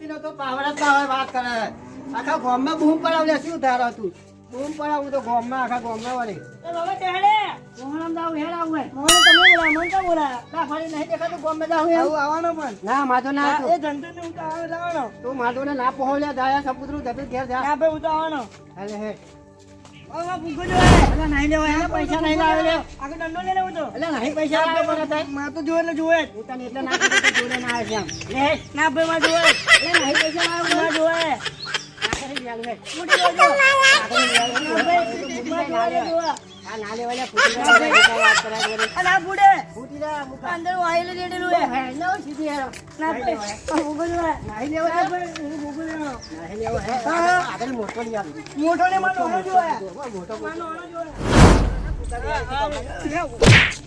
ખેતીનો તો પાવર જ ના હોય વાત કરે આખા ગામમાં બૂમ પડાવલે શું ધારો તું બૂમ પડાવું તો ગામમાં આખા ગામમાં વળી બાબા ટેડે મોહનમ જાવ હેડ આવું હે મોહન તમે બોલા મન કા બોલા ના ફરી નહીં દેખાતું ગામમાં જાવ હે આવું આવવાનો પણ ના માધો ના એ ધંધો ને હું તો આવે લાવવાનો તું માધો ને ના પહોંચ્યા દાયા સપુત્રું જતું ઘેર જા ના ભાઈ હું તો આવવાનો હાલે હે ઓવા ભૂખો જો એટલે નહીં લેવા એને પૈસા નહીં લાવે લે આગળ દંડો લઈને હું તો એટલે નહીં પૈસા લાવે પણ થાય માં તો જોવે એટલે જોવે હું તને એટલે ના કીધું કે જોડે ના આવે છે આમ લે ના ભાઈ માં જોવે એટલે નહીં પૈસા લાવે માં જોવે ના કરી દે હાલ હે મોટી જોજો આ ના લેવા ફૂટી વાત કરાય કરે અને આ બુડે ફૂટી જા મુકા અંદર વાયલે રેડેલું હે હે નો સીધી હેરો ના ભાઈ ભૂખો જો નહીં લેવા હું ભૂખો લેવાનો નહીં લેવા હે આગળ મોટો લઈ આવ મોટો ને માં નોનો જોવે મોટો માં નોનો જોવે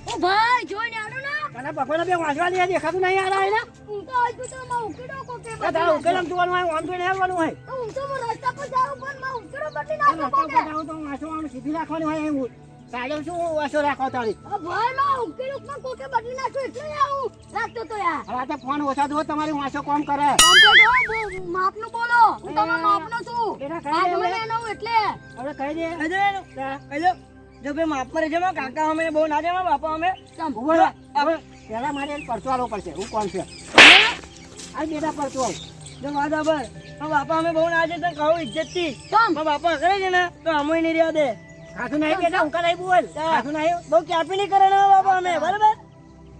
ઓ ભાઈ જોઈને આડો ના કના બકોડા બે વાંચવા લે દેખાતું નહીં આ રહ્યા હું તો આજુ તો માં ઉકેડો કોકે ને તારા ઉકેલમ જોવાનું હોય આમ જોઈને હેરવાનું હોય હું તો રસ્તા પર જાઉં પણ માં ઉકેડો બદલી નાખો રસ્તા કોકે પર જાઉં તો વાંચો આમ સીધી રાખવાની હોય એવું સાડે શું વાંચો રાખો તારી ઓ ભાઈ માં ઉકેડો માં કોકે બદલી નાખો એટલે આવું રાખતો તો યાર હવે આ તો ફોન ઓછા દો તમારી વાંચો કોમ કરે કમ્પ્લીટ હો માપનું બોલો હું તમારો માપનો છું એના કહી દે આજમાં એનો એટલે હવે કહી દે હેલો જો ભાઈ માપ પર છે માં કાકા અમે બહુ ના દેવા બાપા અમે ઉભો રહો. હવે પહેલા મારે એને પરચો આલવો પડશે હું કોણ છે આ બેટા પરચો આવ જો બરાબર બાપા અમે બહુ ના છે તો કહું ઇજ્જત થી તમ બાપા કરે છે ને તો અમે નહીં રહ્યા દે ખાધું નહીં બેટા હું કરાઈ બોલ ખાધું નહીં બહુ ક્યાપી નહીં કરે ને બાપા અમે બરાબર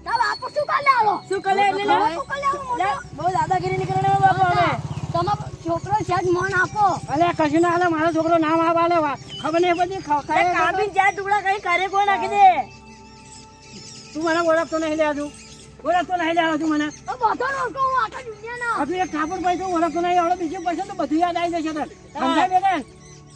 તાવ આપો શું કાલે આવો શું કરે એટલે લે? શું કાલે આવો લે, બહુ દાદાગીરી નહીં કરે ને બાપા અમે તમારો છોકરો છે જ મન આપો અલે કશું ના હાલે મારો છોકરો નામ આવા લે ખબર નહીં બધી અરે કાપીને ચાર ટુકડા કઈ કરે કોઈ નાખી દે તું મને ઓળખતો નહીં લે તું ઓળખતો નહીં લે તું મને તો બધો રોકો હું આખા દુનિયાનો આપણે એક ઠાકોર ભાઈ તો ઓળખતો નહીં હવે બીજું પૈસા તો બધું યાદ આવી જશે તને સમજાય બેટા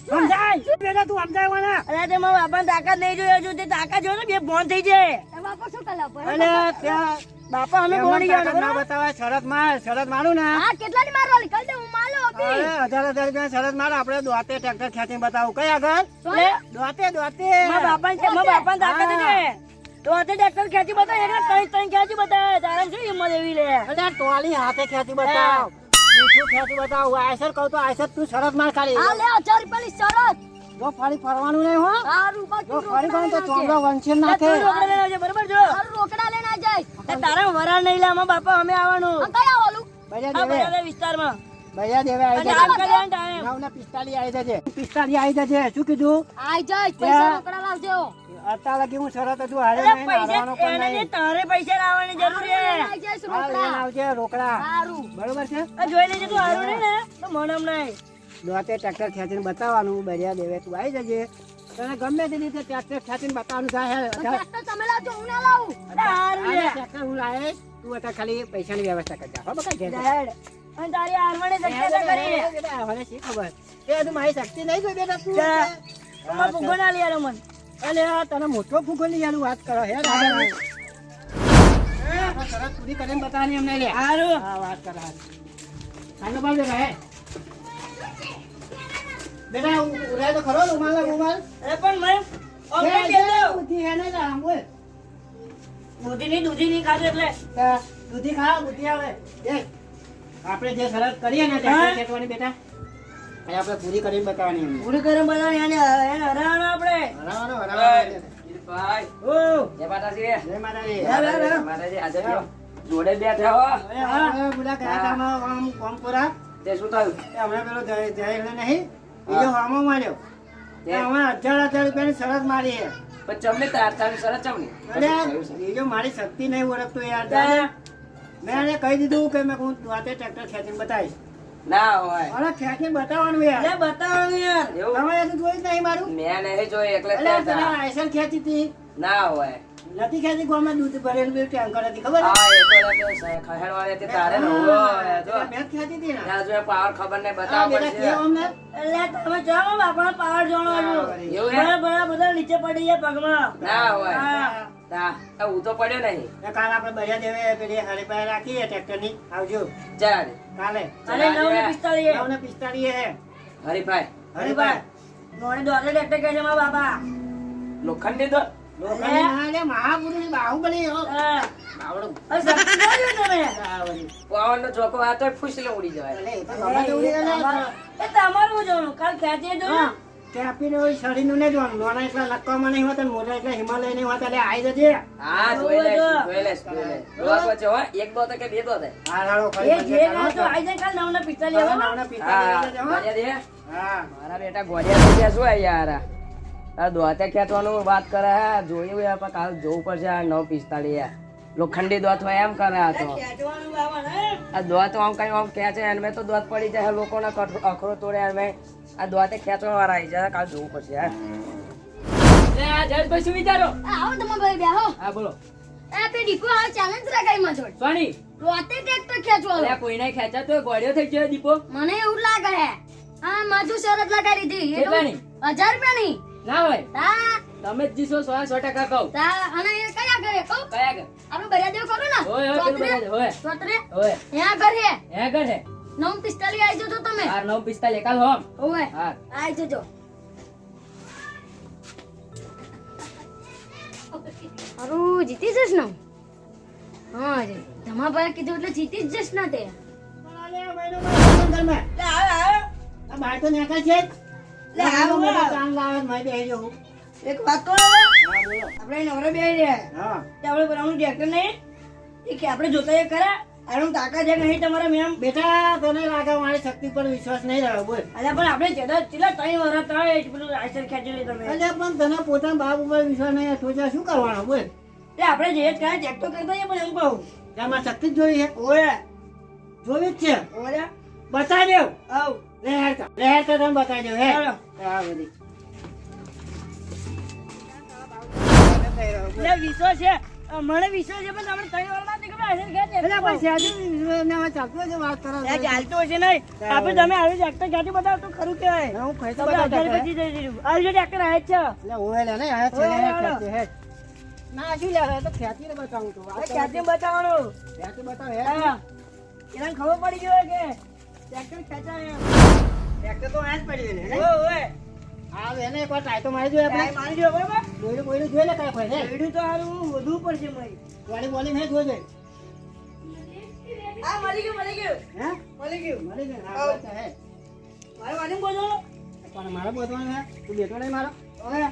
સમજાય બેટા તું સમજાય મને અરે તે મારા બાપાને તાકાત નહીં જોઈ હજુ તે તાકાત જો ને બે ફોન થઈ જાય એ બાપો શું કાલે આપો અલે ત્યાં બાપા અમે બહુ નહીં ગયા ના બતાવાય શરત મારું ને હા કેટલાની મારવાલી કઈ દે હું માલો હતી અરે 1000 રૂપિયા શરત માર આપણે દોતે ટ્રેક્ટર ખેંચીને બતાવું કઈ આગળ દોતે મારા બાપાને તાકાત છે તો તે ટ્રેક્ટર ખેંચી બતાવે એટલે ત્રણ ખેંચી બતાવે તારા શું હિંમત એવી લે અરે ટોલી હાથે ખેંચી બતાવ ઊંચું ખેંચી બતાવ આયસર કહું તો આયસર તું શરત માર ખાલી હા લે 1000 રૂપિયાની શરત જો ફરી ફરવાનું નહીં હો સારું બસ જો ફરી ફરવાનું તો ચોમડો વંશી નાખે તું રોકડા લઈને આવજે બરાબર જો સારું રોકડા લઈને આ જાય તે તારા વરાળ નહીં લે આમાં બાપા અમે આવવાનું કઈ આવલું બજા આ દેવે બધા વિસ્તારમાં બજા દેવે આવી અને જજે આમ કર્યા ને ટાઈમ 9:45 આવી જજે 45 આવી જજે શું કીધું આઈ જાય પૈસા રોકડા લાવજો અત્યારે લગી હું શરત હજુ હારે એટલે નહીં હારવાનો પૈસા પણ એને નહીં તારે પૈસા લાવવાની જરૂર છે આઈ જાય હાલ લઈને રોકડા આવજે રોકડા સારું બરોબર છે આ જોઈ લેજે તું હારું નહીં ને તો મનમ નહીં દોતે ટ્રેક્ટર ખેંચીને બતાવવાનું બરિયા દેવે તું આવી જજે તને ગમે તે રીતે ટ્રેક્ટર ખેંચીને બતાવવાનું થાય ટ્રેક્ટર તમે લાવજો હું ના લાવું હારું લે ટ્રેક્ટર હું લાવે તું અત્યારે ખાલી પૈસાની વ્યવસ્થા કરજા હો બકા ઘેર ડેડ અને તારી હારવાને શક્યતા કરી હવે શી ખબર એ તું મારી શક્તિ નહીં જોઈ બેટા તું જા. તમાર ભૂખો ના લઈ આલો મન અલે આ તને મોટો ફૂગો લઈ આલું વાત કરો હે દાદા સરસ પૂરી કરીને બતાવવાની અમને લે હારું હા વાત કર હાલો બાલ બેટા હે બેટા ઉરાય તો ખરો રૂમાલ અરે પણ મેં ઓકે દેતો બુદ્ધિ હે ને આમ બોલ દૂધી ની ખાધું એટલે દૂધી ખા બુદ્ધિ આવે એ આપણે જે શરત કરીએ ને ટ્રેક્ટર ખેંચવાની બેટા એ આપણે પૂરી કરીને બતાવવાની એમને પૂરી કરે બધા એને હરાવવાનું આપણે હરાવવાનો ભાઈ ઓ જય માતાજી જય માતાજી જય માતાજી આજે તો જોડે બેઠા હો હવે બોલા ગયા તામાં આમ કોમ કોરા તે શું થયું એ હમણાં પેલો જય એટલે નહીં બીજો હામો માર્યો તે અમે 1000 રૂપિયાની શરત મારી છે પણ ચમને તારી સરસ ચમની અરે બીજો મારી શક્તિ નહીં ઓળખતો યાર મેં એને કહી દીધું કે મેં હું વાતે ટ્રેક્ટર ખેંચીને બતાવીશ ના હોય અરે ખેંચીને બતાવવાનું યાર લે બતાવવાનું યાર એવું તમે હજુ જોઈ જ નહીં મારું મેં નહીં જોઈ એકલે અરે જ તને હતા. આયસર ખેંચી હતી ના હોય નથી ખેંચી ગોમાં દૂધ ભરેલું પેલું ટેન્કર હતી ખબર હા એ તો ખહેડ વાળી હતી તારે ને હોય જો મેં જ ખેંચી હતી ને ત્યાં જો પાવર ખબર નહીં હા, બતાવવા બેટા પડશે કેવો અમને એટલે તમે જાઓ બાપાનો પાવર જોણો હજુ એવું હે? બરાબર બધા નીચે પડી જાય પગમાં ના હોય હા. તા હું તો પડ્યો નહીં ને કાલ આપણે બરિયા દેવે પેલી હારી પાસે રાખીએ ટ્રેક્ટરની આવજો ચાલ કાલે અરે 9:45 9:45 હે હરીભાઈ હરીભાઈ મોડે દોડે ટ્રેક્ટર કહે છે મારા બાપા લોખંડી તો લોખંડી ના લે, મહાપુરુષ બાહુબલી હો. હા. બાવળું. અરે શક્તિ જોયું તમે આ વળી. પવનનો ઝોકો આ તો ફૂસલે ઉડી જવાય. અલે, એ તો ગમે તે ઉડી જાય. એ તમારું જોવાનું કાલ ખેંચીએ હા, જોયું તે આપીને હોય શરીરનું નહીં જોવાનું. નાના એટલા લક્કામાં નહીં હોતા ને મોટા એટલા હિમાલય નહીં હોતા. એટલે આઈ જજે. હા, જોઈ લઈશ, જોઈ લઈશ, જોઈ લઈશ. દોત વચ્ચે હોય, એક દોત કે બે દોત હે? હા, રાડો એ ફરી જે પછી ના તો આઈ જાય કાલ નવના પિસ્તા લેવા નાવના પિતા લઈ હા, જજે, હો. ગોળિયા દે. હા. મારા બેટા ગોળિયા થઈ ગયા શું હે યાર? આ દોતે ખેંચવાનું વાત કરે હે. જોયું યાર, પણ કાલ જોવું પડશે. આ 9:45 યાર. લોખંડી દોત હોય એમ કરે આ તો. ખેંચવાનું બાબા ને આ દોત આમ કઈ આમ ખેંચે અને મેં તો દોત પડી જાય લોકોના અખરો તોડે અને મેં આ દોતે ખેંચવા વાળા આવી જાય. કાલ જોવું પડશે યાર. લે આ જયેશભાઈ શું વિચારો? આવો તમારા ભાઈ બેહો. હા બોલો. એ આપે ડીપો હાલ ચેલેન્જ રખાઈ માં જોડ. સોની રોતે ટ્રેક્ટર ખેંચવાનો. અલ્યા કોઈને ખેંચાતો હોય, ગોળિયો થઈ ગયો દીપો. મને એવું લાગે હે. હા માજુ શરત લગાડી દીધી. કેટલાની? 1000 રૂપિયાની. ના હોય તા તમે જ જીશો 100% કહું. તા અને એ કયા ઘરે કહું? કયા ઘર? આપણે બરિયા દેવ ખરું ને? હોય હોય પેલું બધા હોય ચોતરે? હોય ત્યાં ઘર હે. હે ઘર હે 9:45 આવી જજો તમે. 9:45 કાલ હોમ. ઓવે. હા આવી જજો. અરુ જીતી જશ ને? હા રે. ધમાભાઈ કીધું એટલે જીતી જ જશ ને તે. અલે, ભાઈનો ભાઈ ઘરમાં. લે આવે આવે આ બહાર તો નેકળ છે જ. લે, આવો. મોટા કામ લાવે ને મારી બેસી જવું. એક વાત કહો હવે. હા, બોલો. આપણે નવરા બેહી રહ્યા હા. તે આપણે બનાવવાનું ટ્રેક્ટર નહીં એ કે આપણે જોતા એ ખરા આનું તાકાત છે કે નહીં તમારા મેમ બેટા, તને લાગે મારી શક્તિ પર વિશ્વાસ નહીં રહ્યો, બોલ. અલ્યા પણ આપણે જેટલા 3 વર્ષ થાય પેલું આઈસર ખેંચી લે તમે અલ્યા, પણ તને પોતાના બાપ ઉપર વિશ્વાસ નહીં તો ત્યાં શું કરવાનો, બોલ. એટલે આપણે જે જ કરે ટ્રેક્ટર કરતા હોઈએ પણ એમ કહું તેમાં શક્તિ જ જોઈ છે, ઓય જોવી જ છે. ઓય બતાવી દેવ. આવ લહેર તો તને બતાવી દેવ. હે ચાલો. હા, બધી. એટલે વિશ્વાસ છે મને વિશ્વાસ છે પણ આપણે 3 વર્ષ ના નીકળ્યા આઈસર ખેંચે અલ્યા, પણ સહેજું ને હવે ચાલતું હશે, વાત કરો છો. ચાલતું હશે નહીં આપણે તમે આવી ટ્રેક્ટર ખેંચી બતાવો તો ખરું કહેવાય હું ખાઈ તો તમે બતાવતા 1000 પછી જઈ દીધું આવી જો ટ્રેક્ટર આવે જ છે એટલે ઓવે લે ને, આ છે ઓવે, ને, હાલો. ખેંચે, હે. ના, શું લે, હવે તો ખેંચીને બતાવું તું. વાત કરો. ખેંચી બતાવવાનું ખેંચી બતાવ, હે. હા એને ખબર પડી ગયો કે ટ્રેક્ટર ખેંચાય એમ ટ્રેક્ટર તો આ જ પડ્યું ને, હે? ઓય ઓય હા, એને એકવાર ટ્રાય તો મારી જોઈએ કાંઈ આપણે. માની જો બરાબર દોયડું બોયડું જોઈ લે કાંઈ ફરે. એડું તો હારું વધવું પડશે મારી વાળી બોલી નહીં જોજે. આ મળી ગયું હે? મળી ગયું મળી ગયું. હા, આવ. વાત તો હે. મારે વાલી બોલો પણ મારે બોલવાનું હે? તું બેઠો નહીં મારો? ઓય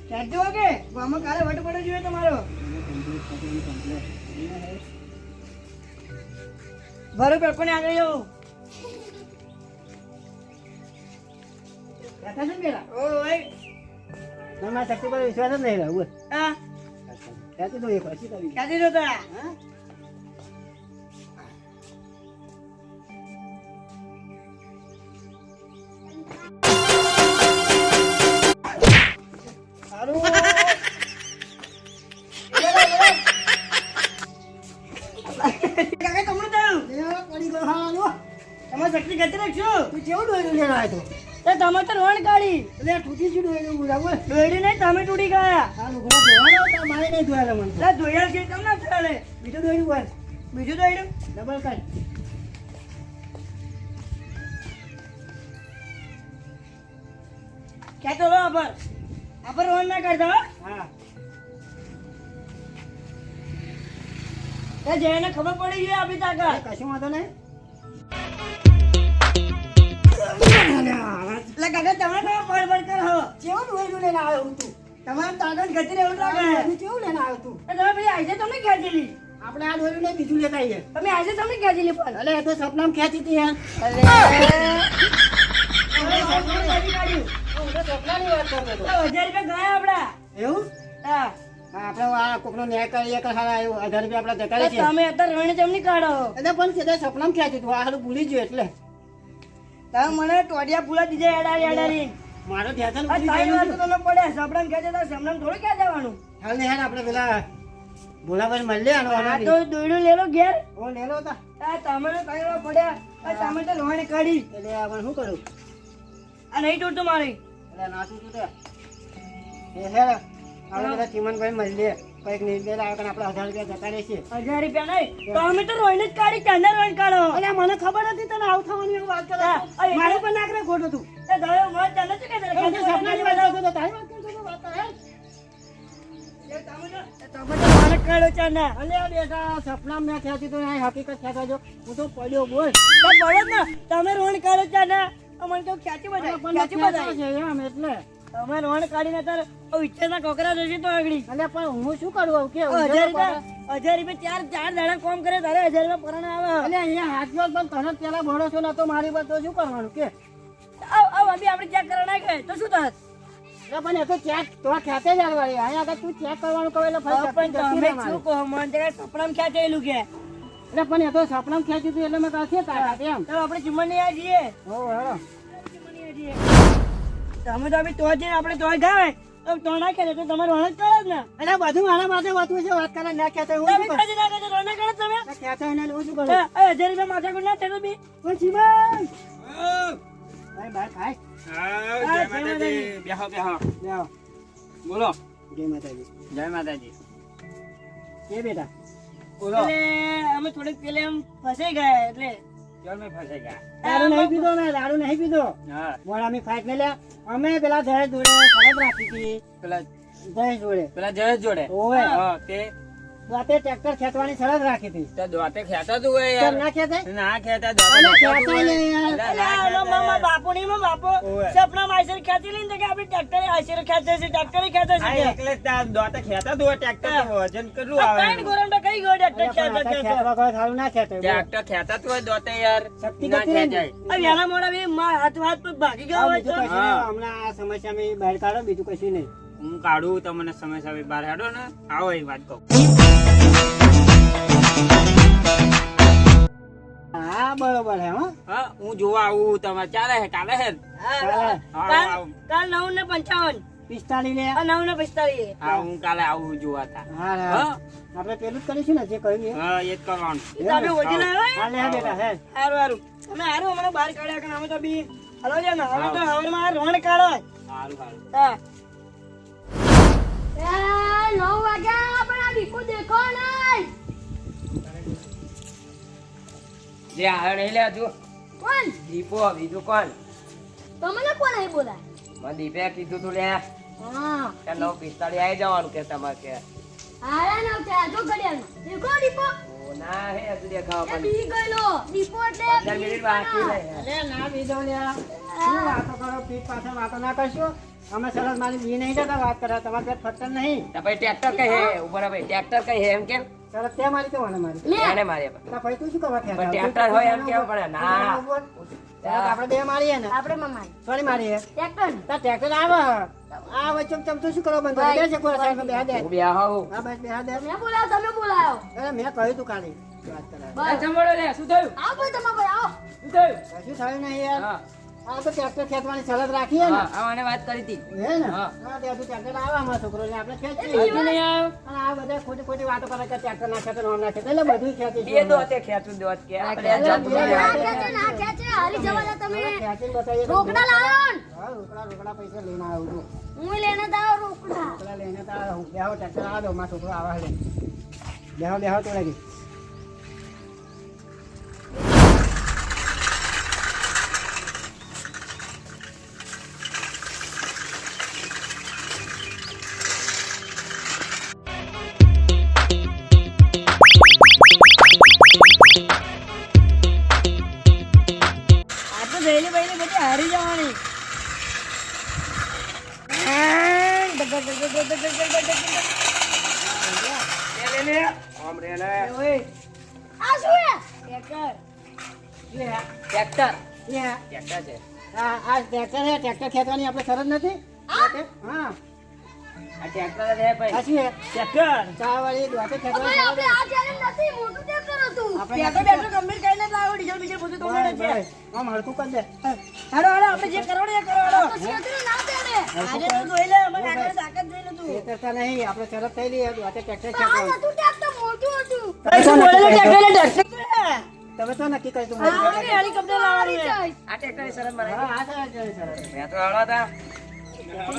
ખેંચજો કે ગામમાં કાલે વટ પડે જોઈએ તમારો ભરો પેપર ને આગળ જાઓ બેઠા છે ને પેલા? ઓય ના, મારા શક્તિ પર વિશ્વાસ જ નહીં રહ્યો, બોલ. હા ખેંચી દો, એ પછી કરી. ખેંચી દો તા હા? સારું. કાકા તમને થયું લે, પડી ગયો, હા, લો. તમારે શક્તિ ખેંચી રાખશો તું કેવું દોયડું લઈને આવ્યો તો? તો તમે તો રોણ કાઢી એટલે તૂટી ગયું દોયડું, બોલા, બોલ. દોડી નહીં તમે તૂટી ગયા આ લુગડા ધોવાના હતા, મારે નહીં ધોયા મને તો. એટલે ધોયા છે તમને ચાલે બીજું દોયડું બોલ. બીજું દોડ્યું ડબલ કાઢ. ખેંચો લો આપર રોણ ના કાઢતા હો હા. એ જેને ખબર પડી ગઈ આપણી તાકાત કશું વાંધો નહીં. એટલે કાકા તમે તો ફળફળ કરો કેવું દોયડું લઈને આવ્યો હું તું? તમારે તાકાત ખેંચી રહેવું લાગે તું કેવું લઈને આવ્યો તું? એ તમે ભાઈ આજે તમને ખેંચેલી આપણે આ દોયડું નહીં, બીજું લેતા આવીએ. તમે આજે તમને ખેંચેલી પણ અલે, એ તો સપનામાં ખેંચી હતી યાર. હું તો સપનાની વાત કરતો હતો. 1000 રૂપિયા ગયા આપડા એવું? હા હા, આપણે આ કોકનો ન્યાય કરીએ કે હારા આવ્યું 1000 રૂપિયા આપણે જતા તો રહીએ. તમે અત્યારે રોણ જમની કાઢો એટલે પણ સીધા સપનામાં ખેંચી તું, આ હારું ભૂલી ગયો એટલે. તમે મને ટોડિયા પૂરા દીધા એડારી મારો ધ્યાન આ ભૂલી તારી ગયો વાત તો તમે પડ્યા સપડામ ખેંચે તો સપડામ થોડું ખેંચવાનું હાલ ને યાર, આપણે પેલા ભોલાભાઈ મળીએ આનો આ આનો તો દોયડું લેલો ઘેર ઓ લેલો હતા. આ તમે તો કઈ વાર પડ્યા આ તમે તો રોણ કાઢી એટલે આપણે શું કરું? આ નહીં તૂટતું મારી એટલે નાચું તું તે. એ હે આપણે પેલા ચીમનભાઈ મળીએ, કંઈક નિર્ણય લાવે કે આપણે 1000 રૂપિયા જતા રહીએ. 1000 રૂપિયા નહીં તો અમે તો રોઈને જ કાઢી ચાંદા રોઈને કાઢો અલ્યા, મને ખબર હતી તને આવું થવાની એવું વાત કરે. હા, મારે પણ નાખરે ખોટું હતું. એ ગયો મોજ ચાલે છે કે હું તો સપનાની વાત કરતો હતો, તારી વાત કરતો હતો, વાત કરે. તમે તો માણસ કાઢો છે ને અલ્યા બેટા, સપના મેં ખેંચી તો નહીં, હકીકત ખેંચવા જો. હું તો પડ્યો બોલ. તો પડો જ ને તમે રોણ કાઢો છે ને અમને તો ખેંચી પણ બતાય ખેંચી ખેંચો બતાય છે એમ એટલે. તમે રોણ કાઢીને તાર ઈચ્છાના કોકરા જશે તો આગળી અલ્યા પણ હું શું કરું હવે કે 1000 રૂપિયા ચાર દાડા કામ કરે તારે 1000 રૂપિયા પરણે આવે અલ્યા અહીંયા હાથ જોડ પણ તને જ પેલા ભરોસો નતો મારી પર, તો શું કરવાનું કે? આવ અભી આપણે ચેક કરવા નાખે તો શું થાત અલ્યા પણ એ તો ચેક તો ખેંચે જ આવવાની. અહીંયા આગળ તું ચેક કરવાનું કહે એટલે ફરી પણ જતી તમે રહે મારી. શું કહો મને તો સપનામાં ખેંચેલું કે એટલે પણ એ તો સપનામાં ખેંચ્યું હતું એટલે મેં કહ્યું છે તાકાત એમ. તો આપણે ચુમ્મની આ જઈએ હો હેડો. તમે તો અભી તો જઈને આપણે તો ગાવે તો તો ના ખેંચે તો તમારે વાણ જ કરે જ ને અલ્યા બધું મારા માટે હોતું છે, વાત કરે ના ખેંચાય હું તમે શું કરું? ખેંચી નાખે તો ના કરે તમે ખેંચાય ને હું શું કરું? 1000 રૂપિયા માથા કોઈ ના થતો બી ઓય જીવન! ભાઈ બહાર ખાય. જય માતાજી. બેહો. બોલો. જય માતાજી. જય માતાજી. એ બેટા બોલો. એટલે અમે થોડીક પેલે એમ ફસાઈ ગયા એટલે ચાલ મેં ફસાઈ ગયા. દારૂ નહીં પીધો મેં, દારૂ નહીં પીધો. હા. મોડામી ફાઈટ ને લ્યા અમે પેલા જયેશ જોડે શરત રાખી હતી. પેલા જયેશ જોડે પેલા જયેશ જોડે. ઓવે. હા, તે રાતે ટ્રેક્ટર ખેંચવાની શરત રાખી હતી. તે દોતે ખેંચા તું હોય કેમ યાર. ના ખેંચાય? ના ખેંચા અરે દોતે ખેંચા ખેંચાય તું ને હોય. યાર. અલા, ના એટલે ખેંચાય. મામા બાપુ ની માં બાપો ઓવે. સપના આઈસર ખેંચી લઈને કે આપણે ટ્રેક્ટર આઈસર ખેંચે છે ટ્રેક્ટર ખેંચે આ છે એકલે જ તાર દોતે ખેંચા તું હોય, ટ્રેક્ટર તો વજન કેટલું આવે ત્રણ ગોરંડો કઈ ગયો ટ્રેક્ટર અરે પણ ખેંચે આટલા ખેંચે ખેંચવા કોઈ સારું ના ખેંચાય. ટ્રેક્ટર ખેંચાતું હોય દોતે યાર. શક્તિ ના કરતી રહે ને. ખેંચાય. આ વેલા મોડા બી હાથ પર ભાગી ગયા હા, હોય બીજું તો કશું નહીં. હમણાં આ સમસ્યા મેં બહાર કાઢો, બીજું કશું નહીં. હું કાઢું તમને સમસ્યા બહાર હેડો ને આવો એ વાત કહું. હા બરોબર હે હો. હા, હું જોવા આવું તમારે ચાલે હે કાલે હે. ચાલે. કાલ 9:55 પિસ્તાળી લે. આ 9:45 હા, હું કાલે આવું જોવા તા. હા હા. હા આપણે પેલું જ કરીશું ને જે કહ્યું એ. હા, એ જ કરવાનું. તમે ઓછી લાવ્યો હોય? હા લે બેટા હે. હારું તમે હારું હમણાં બહાર કાઢ્યા કે અમે તો બી હલો છે ને હવે તો હવારમાં રોણ કાઢો સારું સારું. હા 9 વાગ્યા પણ આ દીકુ દેખો નહીં. જે આવ્યો નહીં લે હજુ કોણ દીપો બીજું કોણ તમને કોણ અહીં બોલાય? મને દીપે કીધું તું લે હા કે 9:45 આવી જવાનું કે તમારે કે આયા ના ત્યાં જો ઘડિયાળમાં દેખો દીપો ઓ ના હે હજુ દેખાવા એ પણ બી ગયેલો દીપો એટલે 15 મિનિટ બાકી રહે. અરે ના બીજો લ્યા. શું વાતો કરો? પીઠ પાછળ વાતો ના કરશો. અમે સરસ મારી બી નહીં જતા વાત કરવા. તમારે પેટ ફટકર નહીં. તો ભાઈ ટ્રેક્ટર કઈ હે ઉપર ભાઈ ટ્રેક્ટર કઈ હે એમ કેમ સરસ તે મારી તો મને મારી. લે એને મારી પણ ના ભાઈ તું શું કરવા પણ ટ્રેક્ટર હોય એમ કેવું પડે ના આપણે બે મારીએ ને. આપણે મમાઈ સોરી મારીએ. ટ્રેક્ટર તાર ટ્રેક્ટર આવે. આ વચ્ચે ચમચો શું કરવા બંધ કરી? બેસે કોઈ સાઈડમાં બેહા દે. હું બી આવું હા બસ બેહા દે. મેં બોલાવો તમે બોલાવો અરે મેં કહ્યું તું કાલે વાત કરાય. બસ જમણો લે શું થયું આવો ભાઈ તમે ભાઈ આવો શું થયું કશું થયું નહીં યાર. હા આ તો ટ્રેક્ટર ખેંચવાની શરત રાખી હે ને. હા આને વાત કરી હતી હે ને? હા. હા, તે હજુ ટ્રેક્ટર આવે અમારા છોકરોને. આપણે ખેંચીએ. હજુ નહીં આવ્યો અને આ બધા ખોટી ખોટી વાતો કરે કે ટ્રેક્ટર ના ખેંચે, આમ ના ખેંચે. એટલે બધું ખેંચી બે દોતે ખેંચું દોત કે આપણે ખેંચે, જતું બે રહેવાનું. ના ખેંચે ના ખેંચે હારી જવા દે તમે ખેંચીને બતાવીએ તો રોકડા લાવો ને. હા, રોકડા પૈસા લઈને આવું છું. હું લેને દાવ રોકડા રોકડા લઈને તો આવ્યો. બેહો ટ્રેક્ટર આવે દો. મારો છોકરો આવા લે. બેહો તો લાગી. આ તો જઈલી બઈલી બધી હારી જવાની લે લે આમ રે લે. આ શું હે ટ્રેક્ટર ટ્રેક્ટર યા. ટ્રેક્ટર છે આ ટ્રેક્ટર છે. ટ્રેક્ટર ખેંચવાની આપણે શરત નથી. હા આ ટ્રેક્ટર જ હે ભાઈ આ શું છે? ટ્રેક્ટર ચાવાળી દોતે ખેંચવાની આપણે શરત. આ ચેલેન્જ નથી મોટું ટ્રેક્ટર હતું આપણે બેઠો બેઠો ગંભીર કઈને લાવો ડીઝલ બીજલ બધું તમને બસ, છે બસ. આમ હલકું કરી દે. હાલો હાલો આપણે જે કરવાનું એ કરો હાલો તો છેતરી ના દેડે આજે તો જોઈ લે અમારે આગળ તાકાત જોઈ લે તું એ કરતા નહીં. આપણે શરત થઈ રહી. દોતે ટ્રેક્ટર આ ખેંચવાનું. નતું ટ્રેક્ટર મોટું હતું શું બોલે છે ટ્રેક્ટર તમે તો નક્કી કરી તું. આવડી હેલિકોપ્ટર લાવવાની છે આ ટ્રેક્ટરની શરત મને હા, આ શરત છે, શરત. મેં તો હળવા તા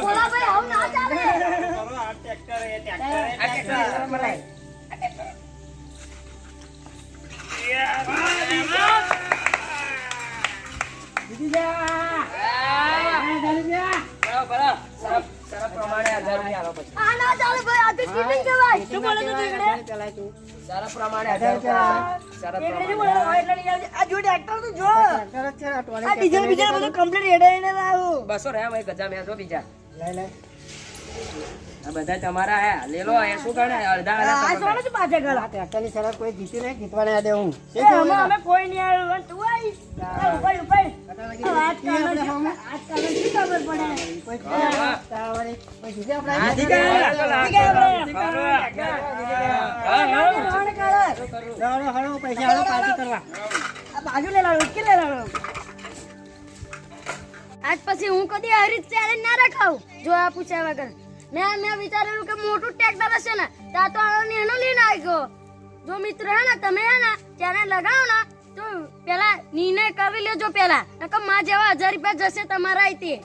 બોલા ભાઈ આવું ના ચાલે આ ટ્રેક્ટર એ ટ્રેક્ટર આ ટ્રેક્ટરની શરત મને દીદી જા. બરાબર શરત પ્રમાણે 1000 રૂપિયા આલો પછી આ ના ચાલે ભાઈ આ તો ચીટિંગ કહેવાય શું બોલે છે ટીકડે? ચલાય તું. શરત પ્રમાણે 1000 રૂપિયા શરત ટીકડે શું પ્રમાણે બોલે? હવે એટલે નહીં આવજે. આ જો ટ્રેક્ટર તો જો. સરસ છે, આ ટોળી આ ડીઝલ બીજલ બધું complete હેડે હેડે લાવું. 200 રહ્યા ભાઈ ગજા મેં જો બીજા લઈ લે. આ બધા તમારા હે લે લો એ શું ગણે અડધા આ અડધા સોનું શું પાછળ ગળા? આ ટ્રેક્ટરની શરત કોઈ જીત્યું નહીં, જીતવાને આ દે હું. એ અમે કોઈ નહીં આવ્યું. અને તું આઈ. આ ઉપાડ, ઉપાડ. આ આજકાલનો શું ખબર પડે? તારા વળી કોઈ જીતે આપણે? હાથી જીતે કાઢો. રોડ કાઢો. હળો, હળો, પૈસા હળો, પાર્ટી કરવા. આ બાજુ લે લાવો, કે લે લાવો. આજ પછી હું કદી આવી રીતે ચેલેન્જ ના રખાવું જો આ પૂછ્યા વગર મેં વિચારેલું કે મોટું ટ્રેક્ટર હશે ને ત્યાં તો આનો એનો લઈને આવી ગયો જો મિત્ર હે ને તમે હે ને ચેલેન્જ લગાવો ને તો પેલા નિર્ણય કરી લેજો પેલા નકર માં જેવા 1000 રૂપિયા જશે તમારા અહીંથી